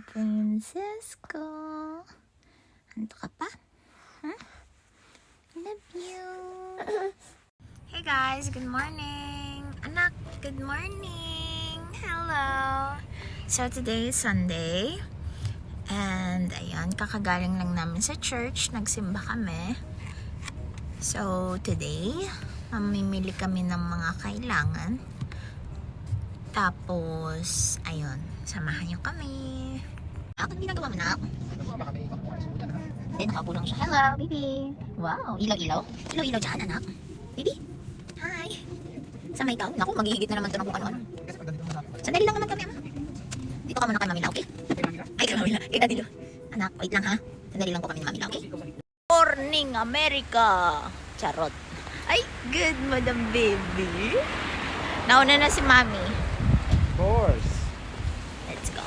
princess ko. Anto ka pa? Huh? Love you. Hey guys, good morning. Anak, good morning. Hello. So today is Sunday. And ayan, kakagaling lang namin sa church. Nagsimba kami. So today, mamimili kami ng mga kailangan. Tapos, ayun, samahan niyo kami. Ako, ginagawa mo na ako. Nakaupo lang siya. Hello, baby. Wow, ilaw-ilaw. Ilaw-ilaw dyan, anak. Baby, hi. Sa may tao. Naku, maghihigit na naman ito ng kung ano-ano. Sandali lang naman kami, ama. Dito ka muna kay Mamila, okay? Ay, kay Mamila. Kay Daddy Lo. Anak, wait lang ha. Sandali lang po kami ni Mamila, okay? Morning, America. Charot. Ay, good, Madam Baby. Nauna na si Mami. Of course. Let's go.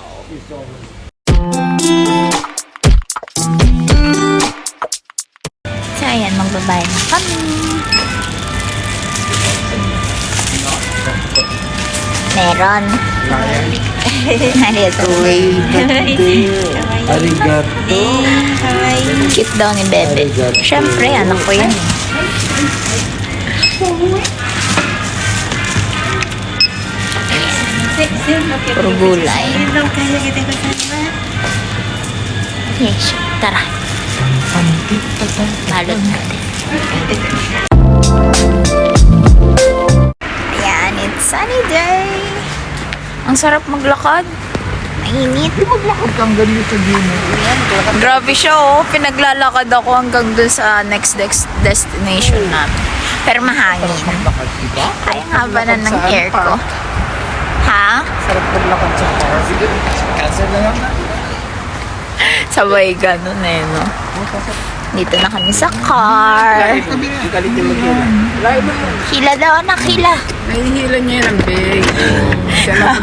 So, ayan, magbabayad na kami. Meron. Narito. Arigato. Cute daw ni Bebe. Siyempre, anak ko yan. Puro gulay. Yes, tara. Balot natin. Ayan, it's sunny day. Ang sarap maglakad. Mainit. Maglakad kang ganito sa gino. Grabe siya, oh. Pinaglalakad ako hanggang dun sa next destination namin. Pero mahangin. Maglakad, diba? Ay, ang haba na ng hair ko. Ha? Sarap maglakad sa car. Sige, cancel na lang. Sabay ganun eh, no? Dito na kami sa car. Galit yung maghila. Lahat mo yun. Hila daw, anak, hila. Nahihila niya yan ang big. Siya lang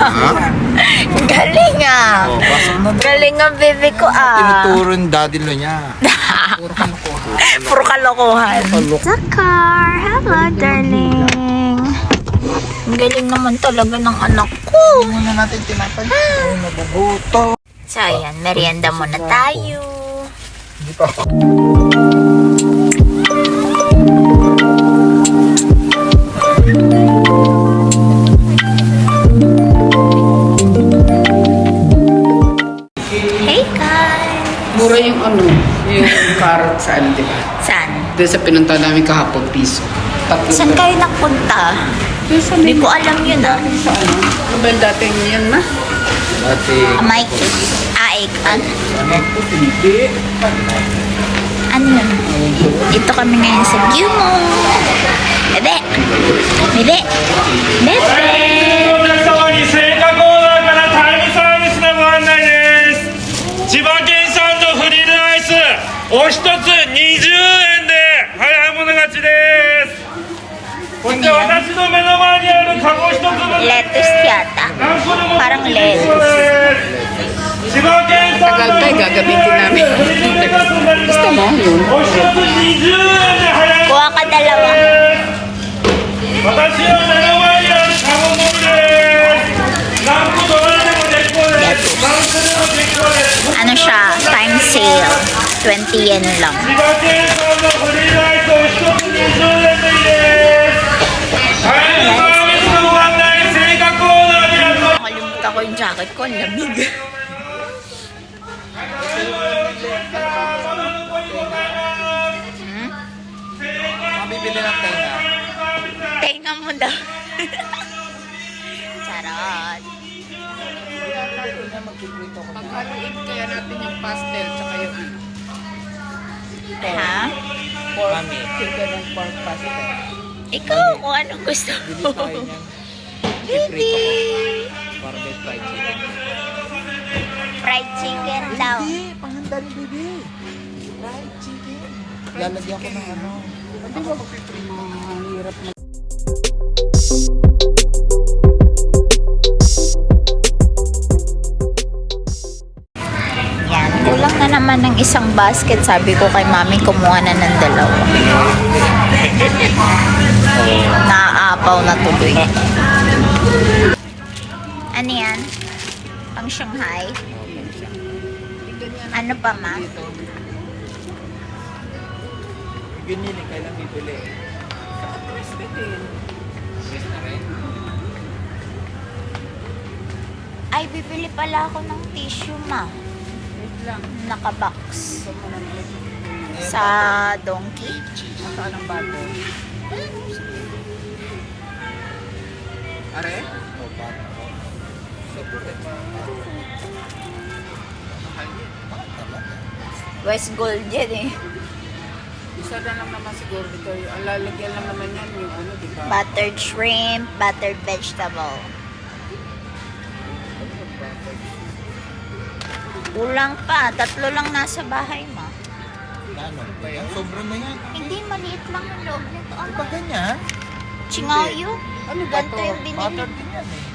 Galing ah. Oh, pasok na daw. Galing ang bebe ko ah. Tinuturo yung daddy lo niya. Puro kalokohan. Puro kalokohan. Sa car. Hello, darling. Ang galing naman talaga ng anak ko. Muna natin tinapay. Oh, nabubuto. So, ayan. Merienda muna tayo. Hindi pa ako. Hey, guys. Mura yung yung carrot saan, di ba? Saan? Doon sa pinunta namin kahapon, piso. Tatlo. Saan kayo napunta? Doon sa Hindi ko alam yun ah. Sa ano? Ano ba yung dating yan, ma? Dati. Mike. Hindi. Ano yun? Dito kami ngayon sa Gumo. Bebe! Bebe! Bebe! お客様に青果コーナーからタイムサービスのご案内です。千葉県産のフリルアイスお一つ20円で早い者勝ちです。そして私の目の前にあるカゴ一つ分だけ Lettuce yata. 何個でも Parang 結構 lettuce. です。千葉県産 Tagal の tayo, gagamitin namin. フリルレタスになります。 Gusto mo yun? お一つ20円で早い者 Kuha ka dalawa. 私の目の前にあるカゴのみです。何個取られても結構です。何個でも結構です。 Ano siya? Time sale. 20 yen lang. 千葉県産のフリーライトを一つ20円でいいです。タイムサービスのご案内、青果コーナーにあります。 Nakalimutan ko yung jacket ko. Ang lamig. Mabibili ng tenga. Tenga mo daw. Charot. Paghaluin kaya natin yung pastel tsaka yung Ha? Mami. Tignan ng pork pastel. Ikaw kung anong gusto mo. Baby! Barbet fried chicken. Fried chicken daw. Hindi, panghanda ni Bibi. Fried chicken. Lalagyan ko ng ano. Mahirap na. Yan. Kulang na naman ng isang basket. Sabi ko kay mami, kumuha na ng dalawa. Naaapaw na tuloy. Ano yan? Pang Shanghai? Ano pa, ma? Dito. Ganyan eh, kailan bibili. Sa address din. Yes na rin. Ay, bibili pala ako ng tissue, ma. Wait lang. Nakabox. Ito mo nang Sa donkey. Nasaan ang bago? Are? O, paano ko? Siyempre, mahal yun. Mahal talaga. West Gold yan eh. Isa na lang naman siguro dito. Ang lalagyan lang naman yan yung ano, di ba? Buttered shrimp, buttered vegetable. Kulang pa. 3 lang nasa bahay, ma. Ano ba yan? Sobra na yan. Hindi, maliit lang yung loob nito. Ano Ano? ba ganyan? Chingayo? Ano ba Ganito to? yung binili. Butter din yan eh.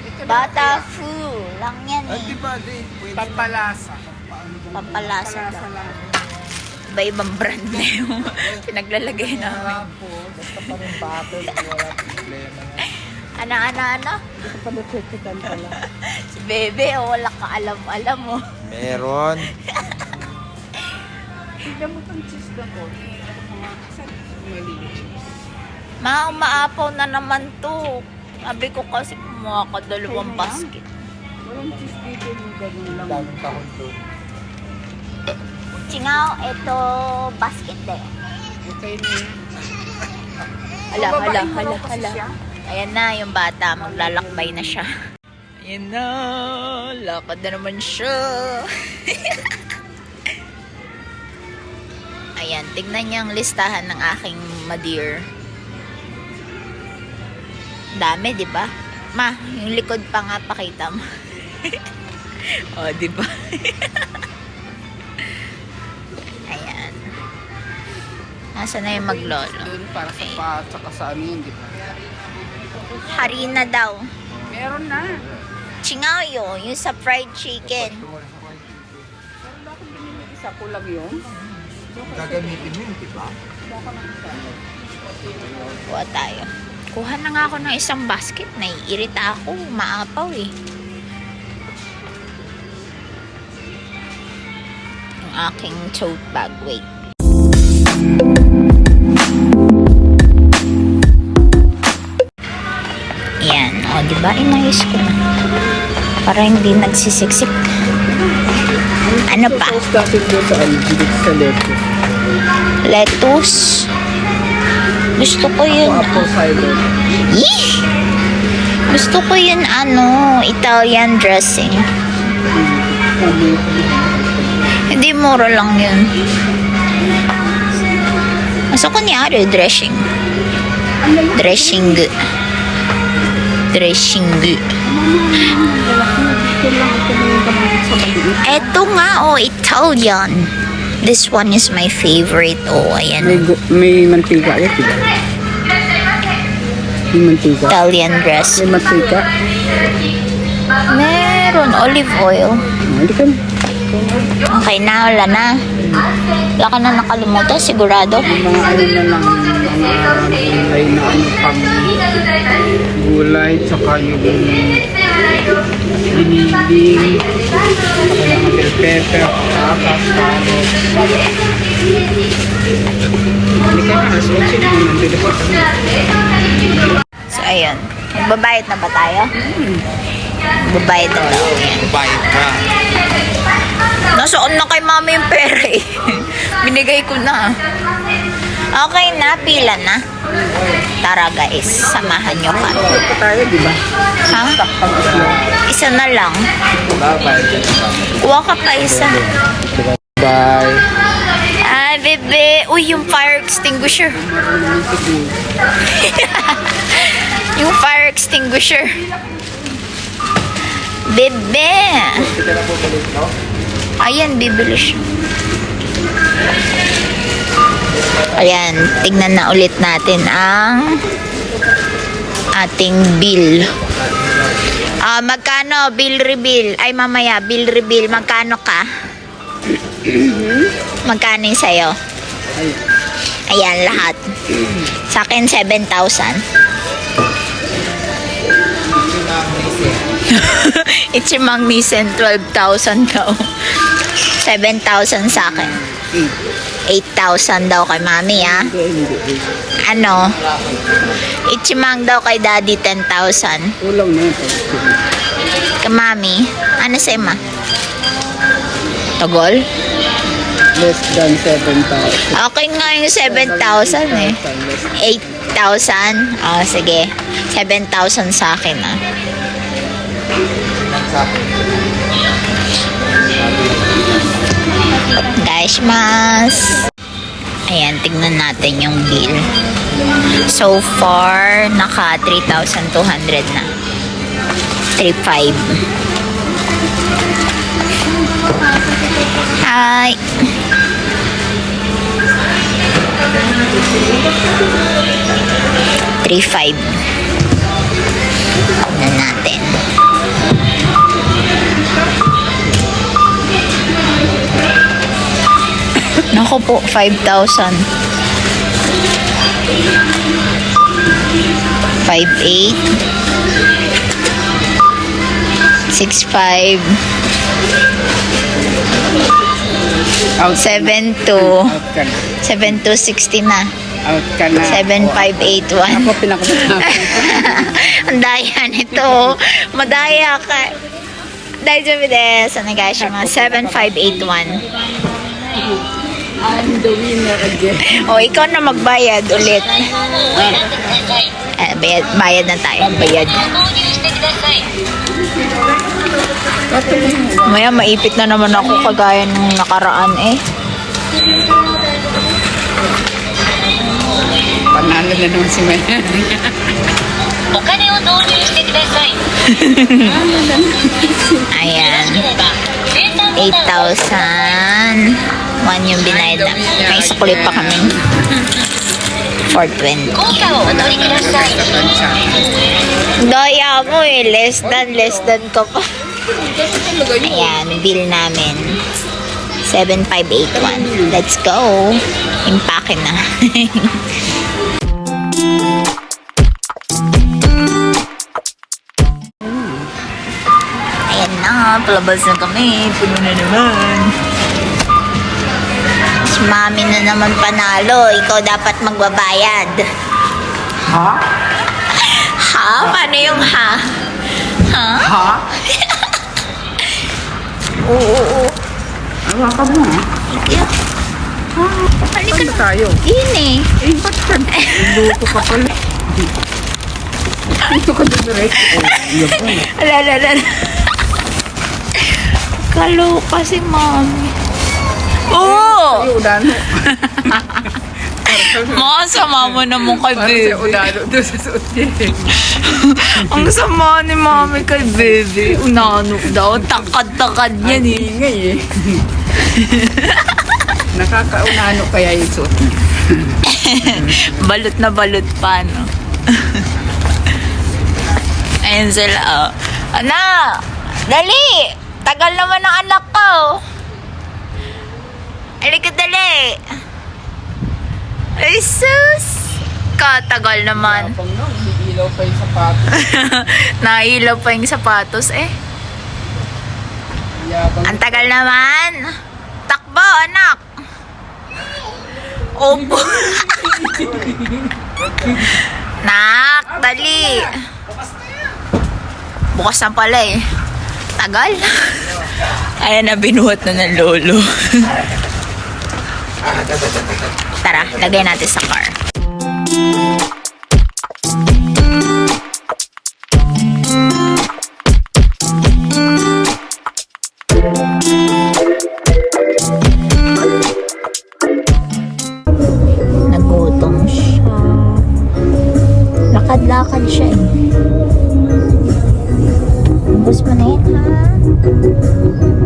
Ito na Bata kaya. food lang yan Ay, di eh. ba? Di, pwede na. Pampalasa. Pampalasa Pampalasa daw. lang. Iba-ibang brand na yung pinaglalagay namin. Tapos, Basta pa rin butter, wala problema yan. Ano? ito pa nachechikan pala. Si Bebe, oh, wala ka alam-alam mo. Meron. Tignan mo itong cheese na ko. Saan maliit cheese? Ma, umaapaw na naman to. Sabi ko kasi kumuha ka 2 basket. Walang cheese dito yung ganun lang. Daming kahon doon. Chingaw, ito basket eh. Okay na yan. Hala. Ayan na, yung bata, maglalakbay na siya. Ayan na, lakad na naman siya. Ayan, tignan niya ang listahan ng aking ma-dear. Dami, di ba? Ma, yung likod pa nga, pakita mo. Oh, di ba? Ayan. Nasa na yung maglolo? Doon para sa pa, tsaka sa ano yun, di ba? Harina daw. Meron na. Chingayo, yung sa fried chicken. Pero bakit binili isa ko lang yun? Gagamitin mo yun, di ba? Baka lang isa. Kuha tayo. Kuha na nga ako ng isang basket. Naiirita ako. Maapaw eh. Yung aking tote bag. Wait. Yan. O, diba? Inayos ko na. Para hindi nagsisiksik. Ano pa? Sauce natin doon sa dito sa leche. Lettuce. Gusto ko yun. Apple cider. Yee! Gusto ko yun, Italian dressing. Hindi, mura lang yun. Gusto ko niya dressing. Dressing. Eto nga, Italian. This one is my favorite. Ayan. May mantika yan, diba? May mantika. Italian dress. May mantika. Meron olive oil. Hindi ka na. Okay na, wala na. Wala ka na nakalimutan, sigurado. Mga ano na lang, mga gulay na ano pang gulay, tsaka yung binibing, tsaka yung bell pepper, tapas, carrot. Hindi ka na, so sino mo nandito pa kami? So, ayun. Magbabayad na ba tayo? Magbabayad na daw. Ayan. Bayad ka. Nasaan na kay mami yung pera eh. Binigay ko na. Okay na, pila na. Tara guys, samahan nyo kami. Ito tayo, di ba? Ha? Isa na lang. Bye-bye. Kuha ka pa isa. Bye. Ay, bebe. Uy, yung fire extinguisher. Yung fire extinguisher. Bebe. Sige na po balik, no? Ayan, bibili siya. Ayan, tignan na ulit natin ang ating bill. Magkano bill reveal? Ay, mamaya, bill reveal. Magkano ka? Magkano yung sa'yo? Ayan, lahat. Sa akin, 7,000. It's yung magnesium, 12,000 daw. 7,000 sa akin. 8,000 daw kay mami, ah. Ano? Ichimang daw kay daddy, 10,000. Kulang na yun. Kay mami, ano sa ima? Tagol? Less than 7,000. Okay nga yung 7,000 eh. 8,000? Oh, sige. 7,000 sa akin, ah. Guys, mas. Ayan, tignan natin yung bill. So far, naka 3,200 na. 3,500. Hi! $3,500. Tignan natin. Naku po, 5,000. 5,800. 6,500. Out 7,200. Out ka na. 7,260 na. Out ka na. 7,581. Ako pinakamatapos. Ang daya nito. Madaya ka. Daijoubu desu. Onegaishimasu. 7,581. I'm the winner again. O, ikaw na magbayad ulit. Bayad na tayo. Bayad. Maya, maipit na naman ako kagaya nung nakaraan eh. Panalo na naman si Maya. Ayan. 8,000. One yung binayad na. May sukli pa kami. 420. Daya mo eh. Less than ka pa. Ayan, bill namin. 7,581. Let's go. Impake na. Ayan na, palabas na kami. Puno na naman. Si mami na naman panalo. Ikaw dapat magbabayad. Ha? Ha? Paano yung ha? Ha? Ha? Oo. Awa ka mo ha? Yeah. Halika Saan na. tayo? Yun eh. Eh, ba't ka? Luto ka pala. Dito ka direct. Iya pa. Alala. Kaloka si mami. Oo! Ay, udano. Makasama mo naman kay Parang siya baby. udano doon sa suot niya. Ang sama ni mami kay baby. Unano daw. Takad-takad yan eh. Ingay eh. Nakakaunano kaya yung suot niya. Balot na balot pa, no? Ayun sila, oh. Anak! Dali! Tagal naman ang anak ko. Halika, dali. Ay, sus! Katagal naman. Tapang no, hihilaw pa yung sapatos. Nailaw pa yung sapatos, eh. Yabang. Ang tagal naman. Takbo, anak. Opo. Nak, dali. Bukas na pala eh. Tagal. Ayan na, binuhat na ng lolo. Tara, lagay natin sa car. Nagutom siya. Lakad-lakad siya eh. Ubus mo na yan, ha?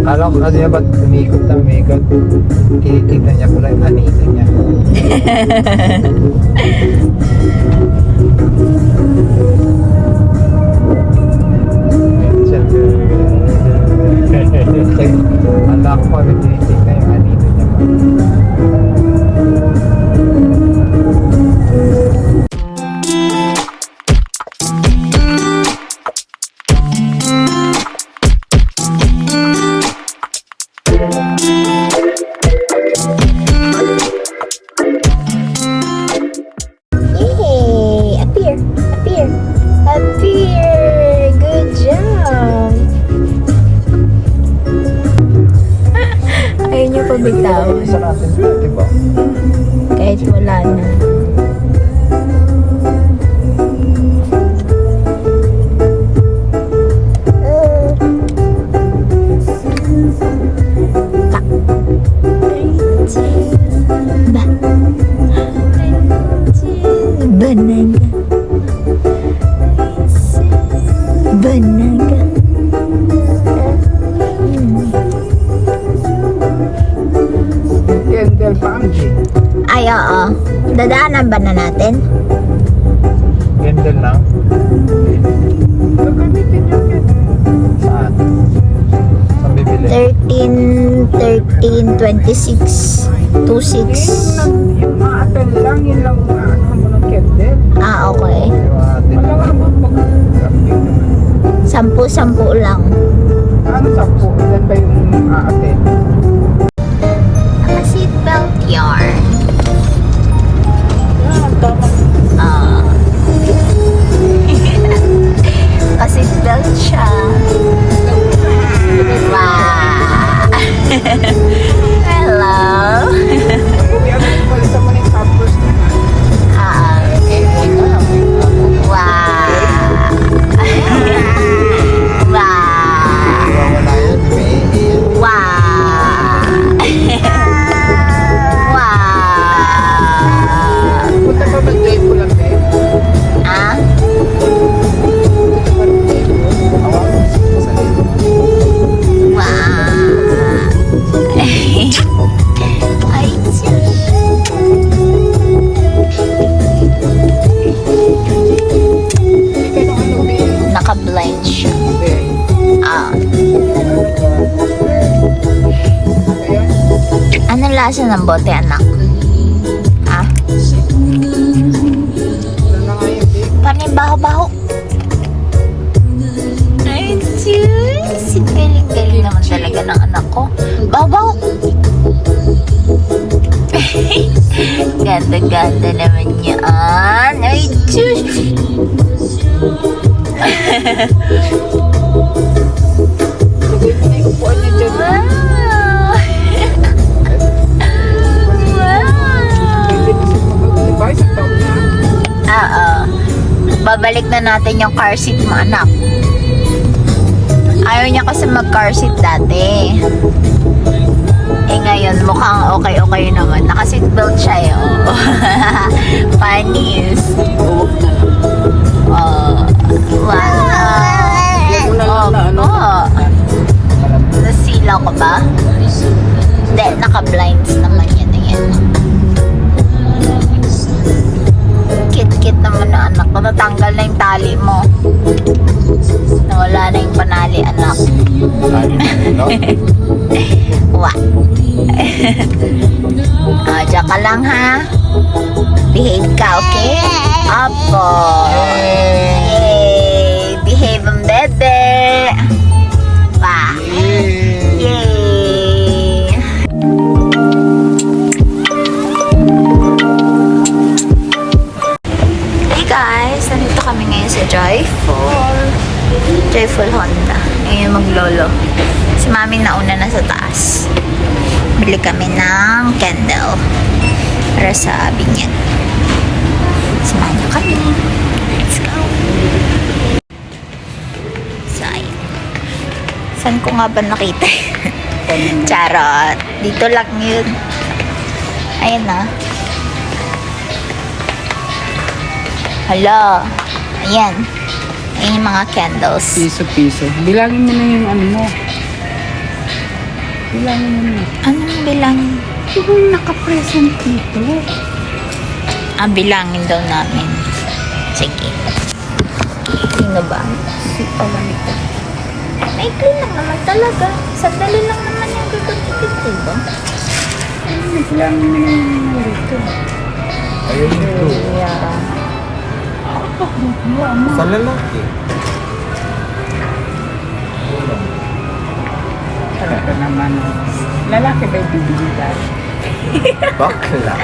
Alam ko kasi ba't umikot na umikot. Tinitignan niya pala yung anito niya. Anak ko rin tinitignan yung anito niya. Diba? Kahit wala na. Ba. Banaga. Banaga. Candle fountain. Ay, oo. Dadaanan ba na natin? Candle na. Gagamitin yung candle. Saan? Saan bibili? 13, 26, 26. Yung maatal lang, yun lang ano mo ng candle. Ah, okay. Wala ka naman mag-crafting naman. 10 lang. Ano 10? Ilan ba yung aatin? Naka-seatbelt yarn. Yan, tama. Ah. Naka-seatbelt siya. Wow. Hello. Hindi ano yung palitan mo na yung campus naman. Ah. Wow. Wow. Wala yan. May yan. Wow. Wow. Punta pa ba dyan po lang tayo? Ah? Punta pa rin dyan po. Sa dito. Wow. Ay, Ano ba yun? naka-blind siya. Ah. Anong lasa ng bote, anak? Ah? Wala na nga yung big. Paano yung baho-baho? Ay, Diyos. Galing-galing naman talaga ng anak ko. Baho-baho. Ganda-ganda naman yan. Ay, Diyos. Lagay mo na yung upuan niya dyan. Wow. Wow. Pwede na siya mag-diba? Isang taon na. Oo. Babalik na natin yung car seat mo, anak. Ayaw niya kasi mag-car seat dati. Eh ngayon, mukhang okay naman. Naka-seatbelt siya eh. Oh. Panis. Huwag na lang. Oh. Wow. Huwag mo na lang na ano. Oh. Nasilaw ka ba? Hindi, naka-blinds naman yan. Ayan. Kit-kit naman na anak. Natatanggal na yung tali mo. Nawala na yung panali, anak. Lagi na dito. Wa. Diyan ka lang, ha? Behave ka, okay? Apo. Yay! Behave ang bebe. Wa. Yay! Hey guys, nandito kami ngayon sa Joyful Honda. Ngayon maglolo. Si mami nauna na sa taas. Bili kami ng candle para sa binyag. Samahan niyo kami. Let's go. So, ayun. Saan ko nga ba nakita? Charot. Dito lang yun. Ayan na. Hala. Ayan. Ayan yung mga candles. Piso-piso. Bilangin mo na yung ano mo. Bilangin mo na. Anong bilangin? Yung nakapresent dito. Bilangin daw namin. Sige. Sino ba? Si pala nito. Maikli lang naman talaga. Sandali lang naman yung gagawin, diba? Bilangin mo na yung rito. Ayun yung blue. Yeah. Sa lalaki. Talaga naman. Lalaki ba yung bibili dahil? Bakla.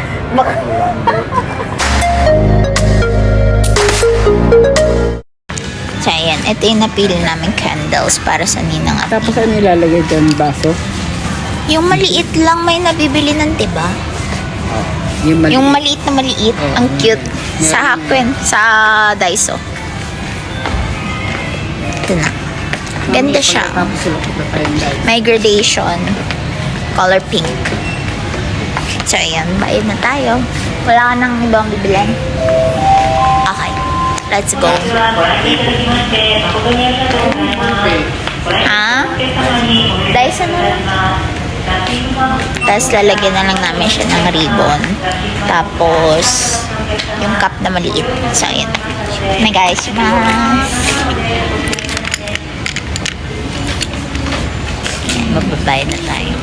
So, ayan. Ito yung napili namin candles para sa ninang at Tapos ano ilalagay dyan? Baso? yung maliit lang may nabibili ng tiba. Yung mali. Yung maliit na maliit. Oo. Ang cute. Sa Hakwen. Sa Daiso. Ito na. Ganda siya. Tapos sila kita tayong guys. May gradation. Color pink. So, ayan. Bayad na tayo. Wala ka nang ibang bibilan. Okay. Let's go. Ha? Daiso na lang. Tapos lalagyan na lang namin siya ng ribbon. Tapos, yung cup na maliit. So, ayan. Na guys, mas. Ayan, magbabayad na tayo.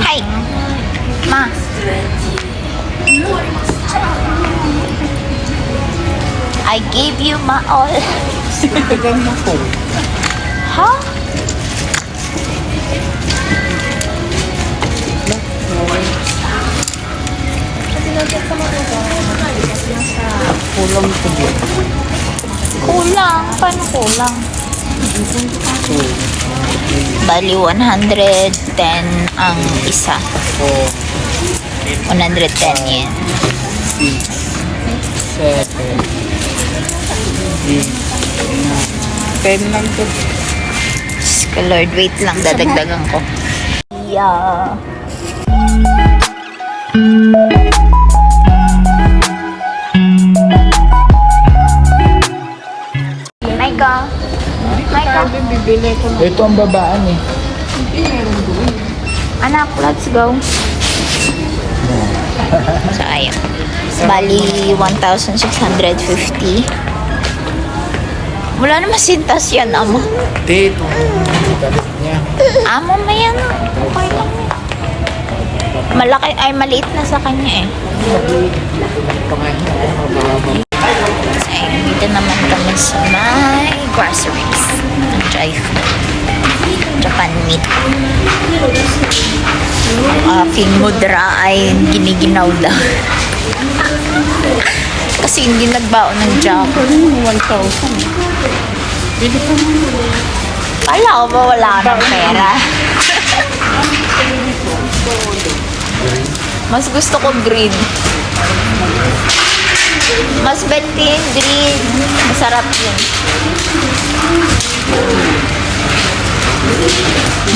Hi! Ma! I gave you my all. Tagal mo po. Ha? Kulang ko din. Kulang. Paano kulang? Bali, 110 ang isa. So, 110 yen. 7, 8, 10 lang to. Diyos ko, Lord, wait lang. Dadagdagan ko. Yeah. Maika. Maika. Bibili ko na. Ito ang babaan eh. Anak, let's go. So, ayun. Bali, 1,650. Wala naman sintas yan, amo. Dito. Galit niya. Amo mo yan. Okay lang yan. Malaki, ay maliit na sa kanya eh. Pangahin ako. Mababa. So, ayun, dito naman kami sa my groceries. Ang Joyful. Japan meat. Ang aking mudra ay giniginaw daw. Kasi hindi nagbaon ng Japan. 1,000. Bili ko mo. Kala ko ba wala ng pera? Mas gusto ko green. Mas bete yung green. Masarap yun.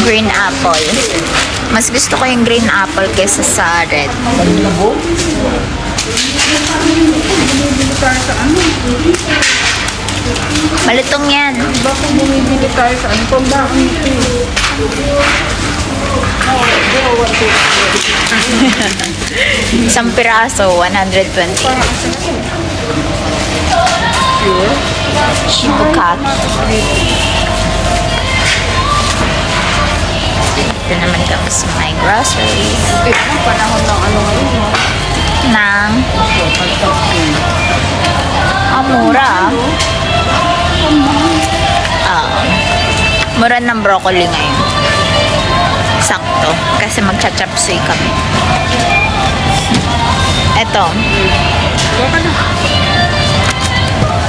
Green apple. Mas gusto ko yung green apple kaysa sa red. Malutong yan. Bakit bumibili tayo sa ano? Pambaan ito. Isang piraso, 120. Shibukaki. Ito naman kami sa my groceries. Panahon ng ano ngayon. Nang mura. Mura ng broccoli ngayon. Sakto. Kasi magcha-chapsuy kami. Eto.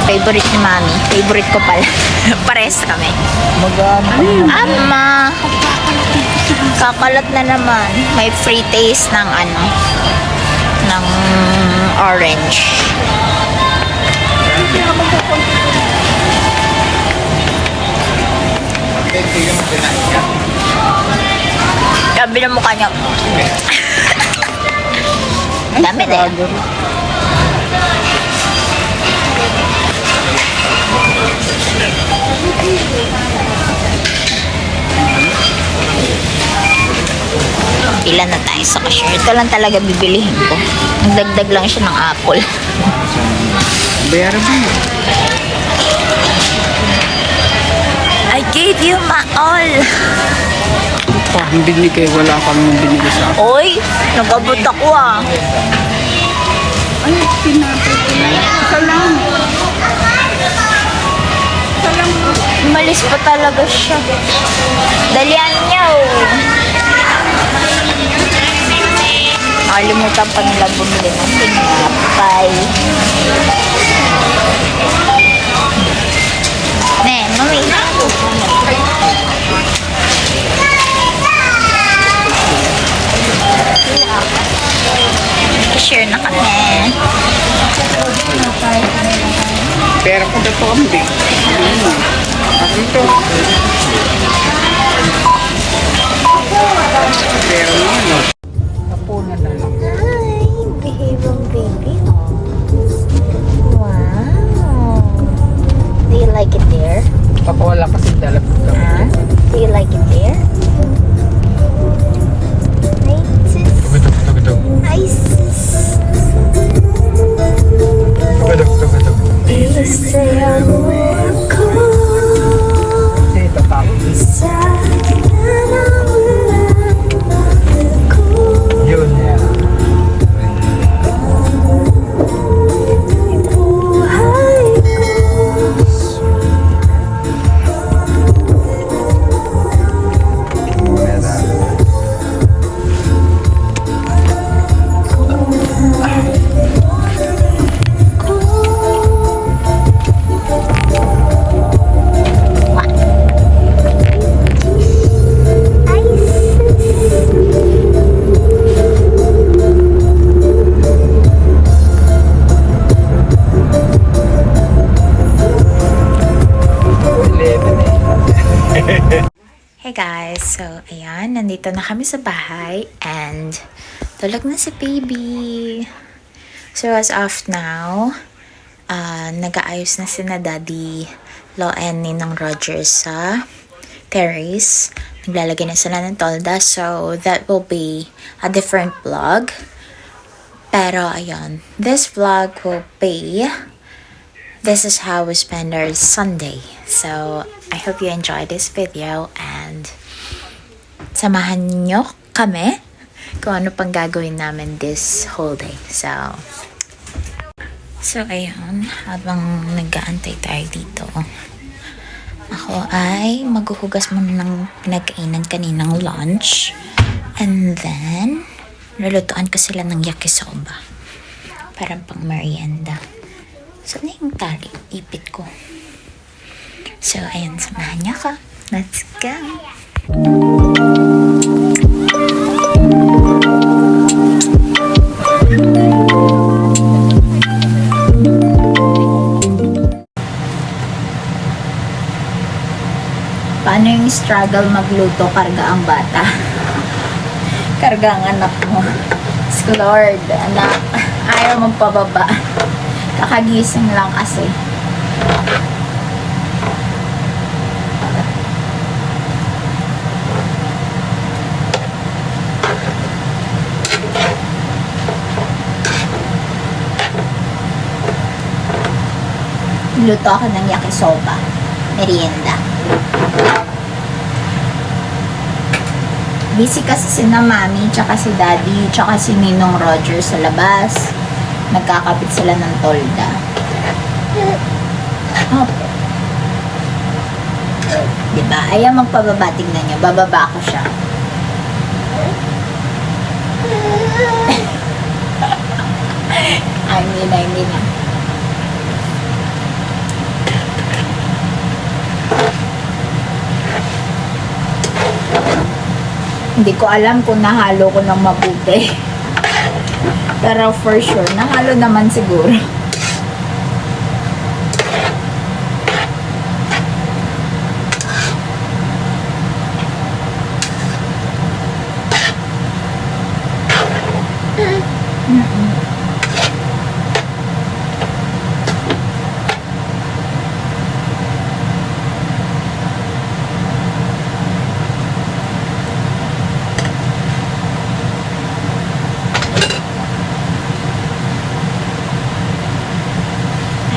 Favorite ni Mami. Favorite ko pala. Pares kami. Ama. Kakalat na naman. May free taste ng ano. Ng orange. Sabi ng mukha niya. Dami na yan. Pila na tayo sa cashier. Ito lang talaga bibilihin ko. Nagdagdag lang siya ng apple. Bayaran mo. I gave you my all. Parang binigay. Wala kang binigay sa akin. Oy, nag-abot ako ah. Ay, pinapay ko na. Salam. Salam. Malis pa talaga siya. Dalian niya oh. Nakalimutan pa nila bumili ng tinapay. kambing. Ito. Pero ano? Kapuna na lang. Hi, behave ang baby. Wow. Do you like it there? Papawala kasi dalap kami. Huh? Do you like it there? Hi, sis. Tugtog. Hi, sis. Tugtog. Isa amor ko Kasi tatapos. sa kinanawalan ko. Yun yan. Buhay Ay, sis. Hey guys, so ayan, nandito na kami sa bahay and tulog na si baby. So as of now, nag-aayos na sina Daddy Lo and Ninang Rogers sa terrace. Naglalagay na sila ng tolda, so that will be a different vlog. Pero ayun, this vlog will be this is how we spend our Sunday. So, I hope you enjoy this video and samahan nyo kami kung ano pang gagawin namin this whole day. So ayun, habang nag-aantay tayo dito, ako ay maghuhugas muna ng pinagkainan kaninang lunch and then lulutuan ko sila ng yakisoba parang pang merienda. So, na yung tali, ipit ko. So, ayun, samahan niya ka. Let's go! Paano yung struggle magluto, karga ang bata? Karga ang anak mo. Lord, anak, ayaw magpababa. Kakagising lang kasi. Luto ako ng yakisoba. Merienda. Busy kasi si na mami, tsaka si daddy, tsaka si Ninong Roger sa labas. Nagkakapit sila ng tolda. Opo. Diba? Ayaw magpababa. Tingnan niyo. Bababa ko siya. Ay, hindi na. Hindi ko alam kung nahalo ko ng mabuti. Pero for sure, nahalo naman siguro.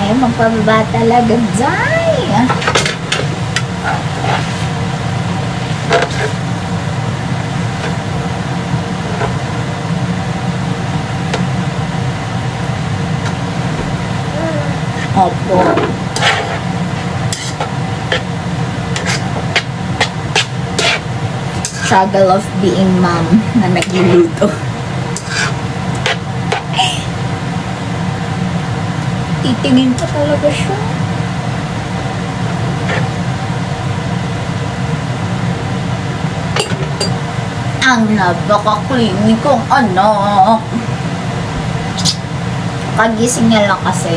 Ay, magpababa talaga, Jai! Opo. Struggle of being mom na nagluluto. Titingin ko talaga siya. Ang napaka-creamy kong anak. Kagising niya lang kasi.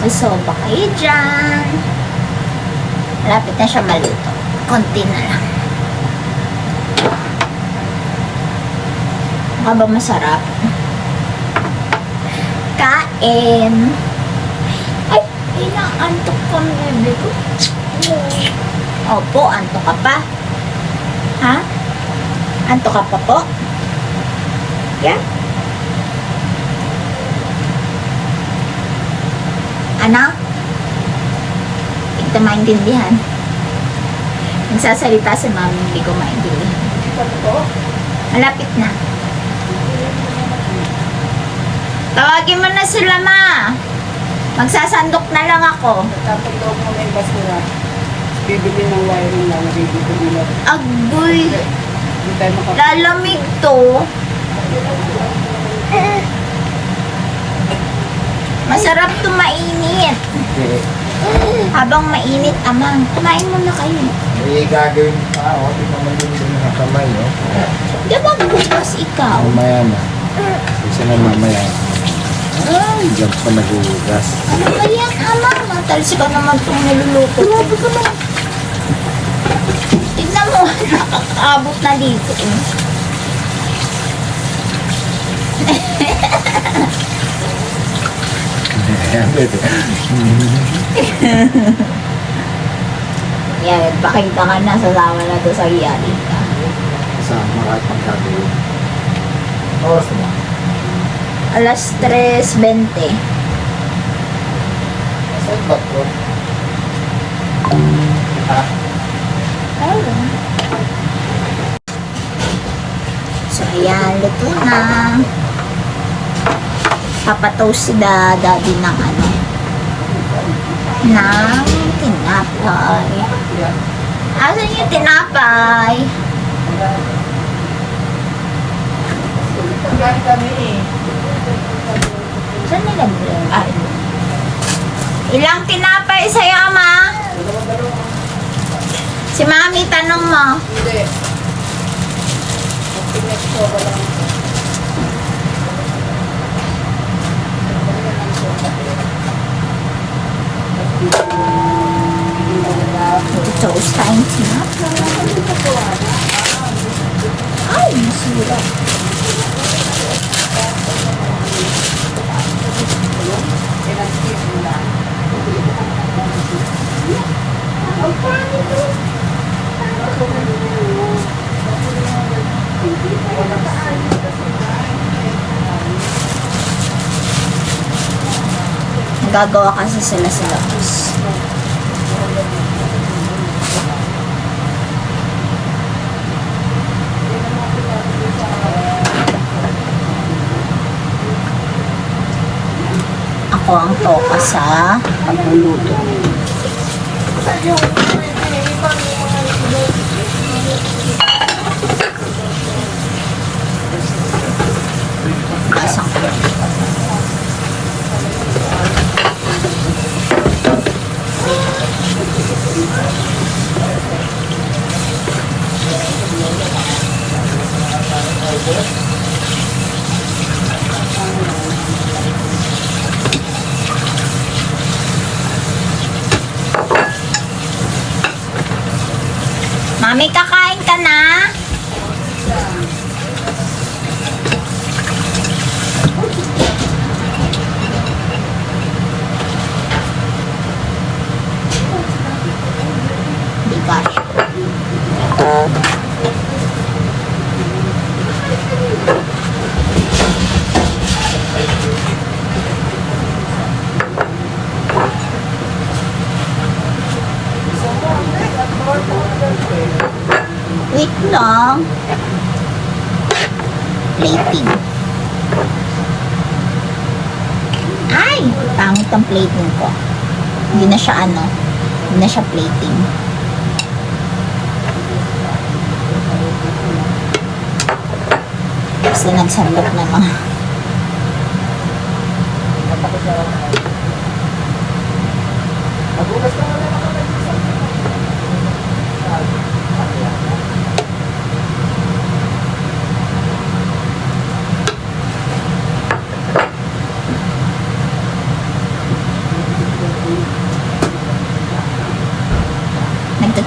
Masoba kayo dyan. Malapit na siya maluto. Konti na lang. Baka ba masarap? Kain. Ay, inaantok ko ang bebe ko. Opo, antok ka pa. Ha? Antok ka pa po? Yeah? Ano? Hindi ko maintindihan. Nagsasalita si mami, hindi ko maintindihan. Malapit na. Tawagin mo na sila, ma. Magsasandok na lang ako. Tapos daw mo may basura. Bibili ng wiring lang. Bibili nila. Agoy, Hindi tayo makapagod. lalamig to. Masarap to mainit. Habang mainit, amang, kumain muna kayo. May gagawin pa ako. Di pa malulunod ng kamay, no? Di ba bukas ikaw? Mamaya na. Isa na mamaya. Ay, diyan pa naghuhugas. Ano ba yan, amang? Matalsi ka naman itong niluluto. Grabe ka naman. Tignan mo, nakakaabot na dito. Yan, pakita ka na, sasama na to sa iyali ka. Kasama ka at magkagawin. Oras na. Alas 3:20. Saan ba ito? Ha? Ayun. So, ayan, luto na. Papatoast si daddy ng ano, ng tinapay. Asan yung tinapay? Pagkain kami eh. Saan nila bilhin? Ay. Ilang tinapay sa'yo, ama? Si mami, tanong mo. Hindi. Pinex ko ba lang. Toast tayong tinapay. Ay, masira. Nagagawa kasi sila sa labas. Ako ang toka sa pagluluto. Basang ko. Mami, kakain ka na? Di kaya. Wait lang. Plating. Ay! Pangit ang plating ko. Hindi na siya ano. Hindi na siya plating. Kasi nagsandok na mga.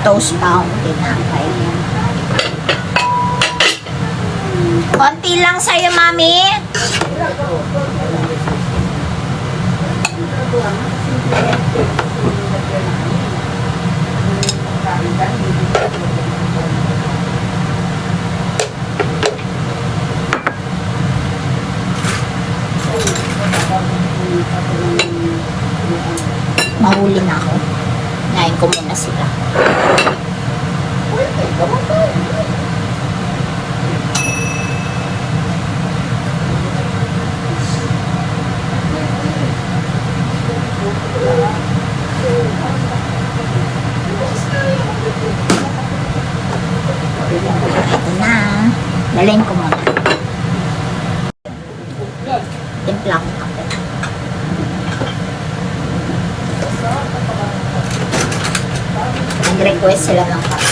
toast pa akong tinapay. Konti lang sa'yo, Mami. Mahuli na ako. Nain ko muna sila. Ito na. Dalhin ko muna. Timpla ko kape. Nag-request sila ng kape.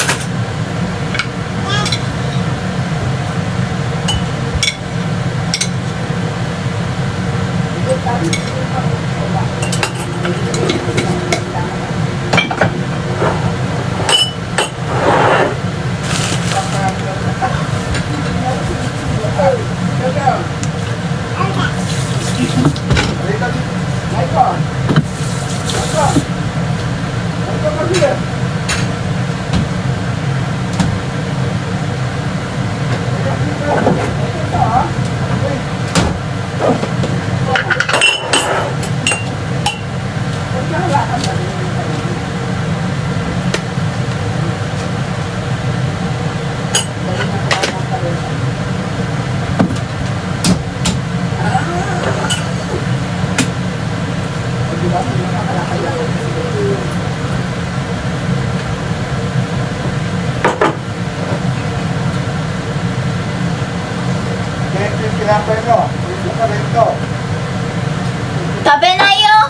Kape na yun!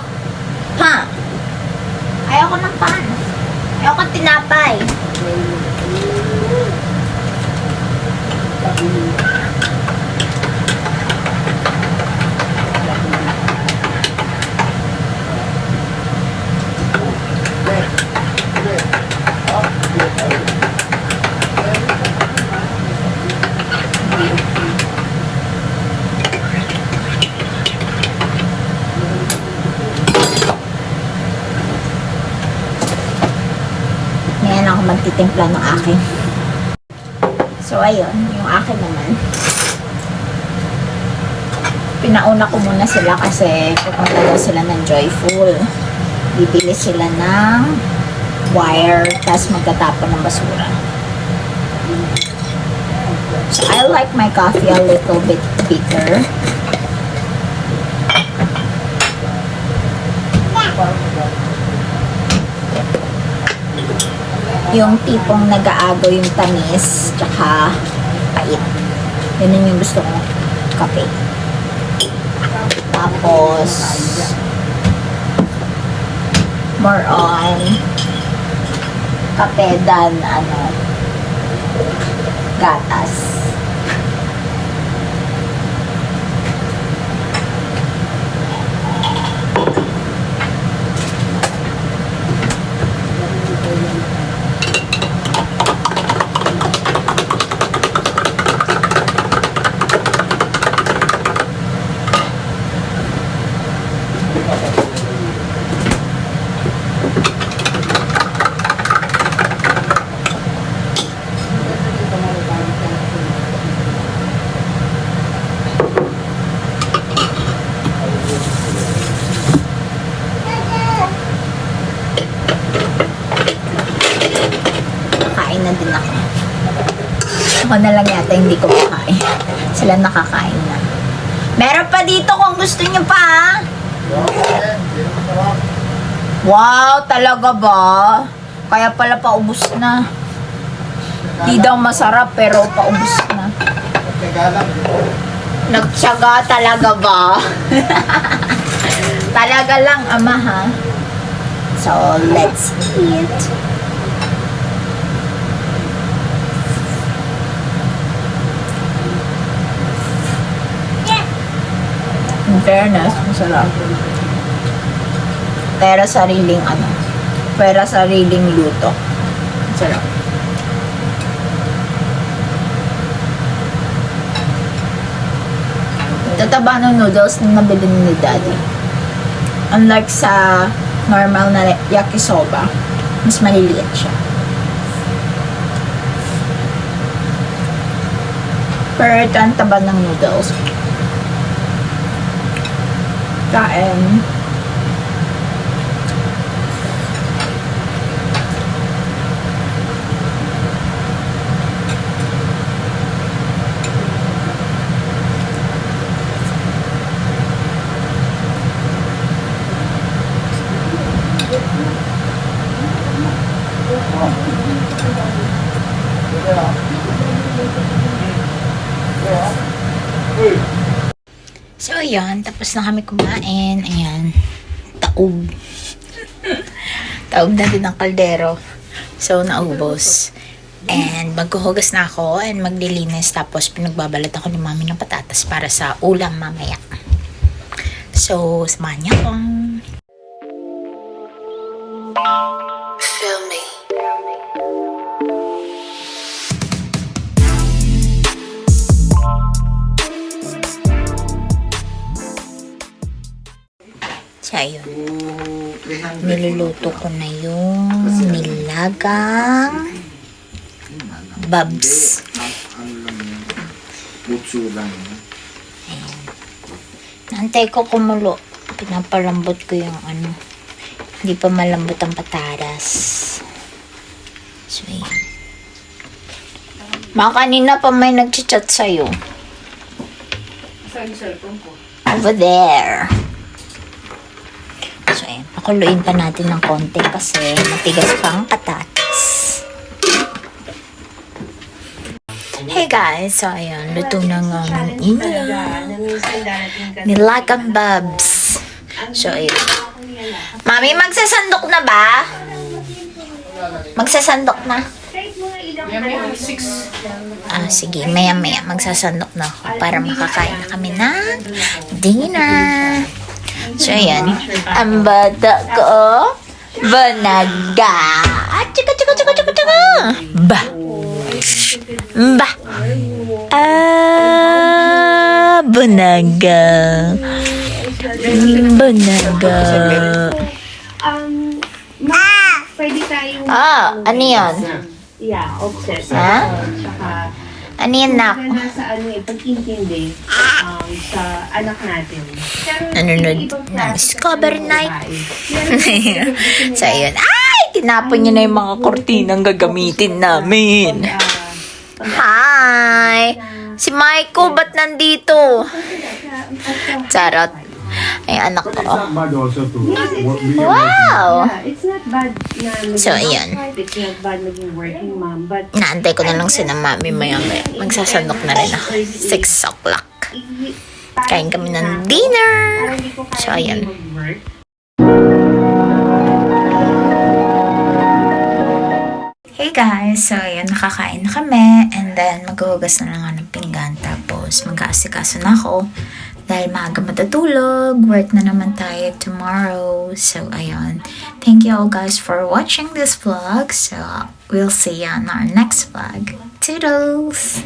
Ha? Ayoko ng pan. Ayoko ng tinapay. Ngayon ako magtitimpla ng akin. So, ayun. Yung akin naman. Pinauna ko muna sila kasi pupunta daw sila ng Joyful. Bibili sila ng wire, tas magtatapon ng basura. So, I like my coffee a little bit bitter. Yung tipong nag-aago yung tamis tsaka pait. Yun yung gusto kong kape. Tapos more on kape than gatas. Na din ako. Ako na lang yata hindi ko makain. Sila nakakain na. Meron pa dito kung gusto nyo pa, ha? Wow, talaga ba? Kaya pala paubos na. Di daw masarap pero paubos na. Nagtyaga talaga ba? Talaga lang, ama, ha? So, let's eat. In fairness, masarap. Pero sariling luto. Sarap. Tataba ng noodles na nabili ni Daddy. Unlike sa normal na yakisoba, mas maliliit siya. Pero ito ang taba ng noodles. Kain. So, ayan. Tapos na kami kumain. Ayan. Taob. Taob na din ang kaldero. So, naubos. And, maghuhugas na ako and maglilinis. Tapos, pinagbabalat ako ni Mami ng patatas para sa ulam mamaya. So, samahan niyo ako. Feel me. So, ayun. Niluluto ko na yung nilagang babs. Ayan. Nantay ko kumulo. Pinapalambot ko yung ano. Hindi pa malambot ang patatas. So, ayan. Kanina pa may nag-chat sa'yo. Over there. So, ayan. Pakuluin pa natin ng konti kasi matigas pa ang patatas. Hey guys, so ayan, luto na nga ng nilagang babs. So, ayan. Mami, magsasandok na ba? Magsasandok na? Sige, maya-maya magsasandok na ako para makakain na kami ng dinner. So, ayan. Ang bata ko, Banaga. Tsaka, tsaka, tsaka, tsaka, tsaka. Ba. Ba. Banaga. Banaga. Pwede tayong Ano yan? offset. Ha? Tsaka, Ano yan, nak? nasa pag-intindi sa anak natin. Nanonood ng Discover Night. So, ayun. Ay! Tinapon niyo na yung mga kortinang gagamitin namin. Hi! Si Maiko, ba't nandito? Charot. Ay, anak ko. Wow! It's not bad na So, ayan. It's not bad maging working mom, but Naantay ko na lang si na mami maya-maya. Magsasandok na rin ako. 6 o'clock. Kain kami ng dinner. So, ayan. Hey guys, so ayan, nakakain na kami. And then, maghuhugas na lang ako ng pinggan. Tapos, mag-aasikaso na ako. Dahil maaga matutulog. Work na naman tayo tomorrow. So, ayan. Thank you all guys for watching this vlog. So, we'll see you on our next vlog. Toodles!